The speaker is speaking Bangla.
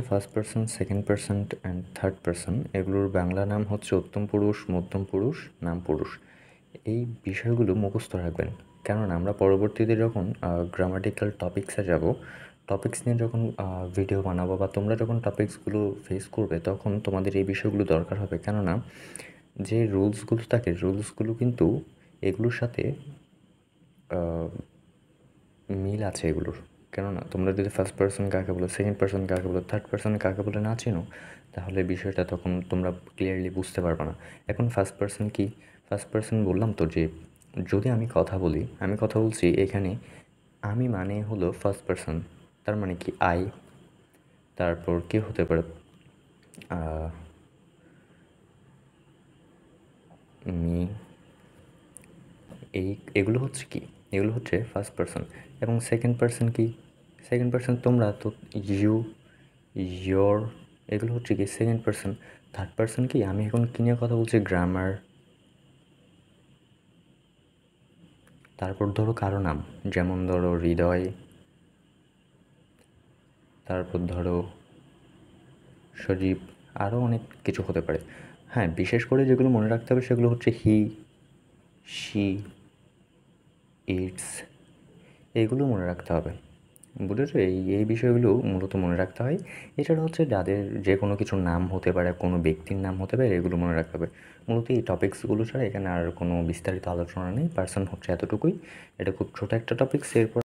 First person, second person and third person এগুলোর বাংলা নাম হচ্ছে উত্তম পুরুষ, মধ্যম পুরুষ, নাম পুরুষ। এই বিষয়গুলো মুখস্থ রাখবেন, কেননা আমরা পরবর্তীতে যখন গ্রামাটিক্যাল টপিক্সে যাব, টপিক্স নিয়ে যখন ভিডিও বানাবো বা তোমরা যখন টপিক্সগুলো ফেস করবে তখন তোমাদের এই বিষয়গুলো দরকার হবে। কেননা যে রুলসগুলো থাকে, রুলসগুলো কিন্তু এগুলোর সাথে মিল আছে এগুলোর। কেননা তোমরা যদি ফার্স্ট পারসন কাকে বলো, সেকেন্ড পারসন কাকে বলো, থার্ড পারসন কাকে বলে না চেনো, তাহলে বিষয়টা তখন তোমরা ক্লিয়ারলি বুঝতে পারবে না। এখন ফার্স্ট পারসন কি? ফার্স্ট পারসন বললাম তো যে যদি আমি কথা বলি, আমি কথা বলছি এখানে, আমি মানে হলো ফার্স্ট পারসন, তার মানে কি আই, তারপর কি হতে পারে মি, এগুলো হচ্ছে কি, এগুলো হচ্ছে ফার্স্ট পারসন। এবং সেকেন্ড পারসন কি? সেকেন্ড পারসন তোমরা তো, ইউ, ইয়োর, এগুলো হচ্ছে কি সেকেন্ড পারসন। থার্ড পারসন কি? আমি এখন কী নিয়ে কথা বলছি? গ্রামার। তারপর ধরো কারো নাম, যেমন ধরো হৃদয়, তারপর ধরো সজীব, আরও অনেক কিছু হতে পারে। হ্যাঁ, বিশেষ করে যেগুলো মনে রাখতে হবে সেগুলো হচ্ছে হি, শি, ইটস, এইগুলো মনে রাখতে হবে। বুঝেছো? এই বিষয়গুলো মূলত মনে রাখতে হয়। এছাড়া হচ্ছে যাদের যে কোনো কিছুর নাম হতে পারে, কোনো ব্যক্তির নাম হতে পারে, এগুলো মনে রাখতে হবে। মূলত এই টপিকসগুলো ছাড়া এখানে আর কোনো বিস্তারিত আলোচনা নেই। পার্সন হচ্ছে এতটুকুই। এটা খুব ছোটো একটা টপিকস। এরপর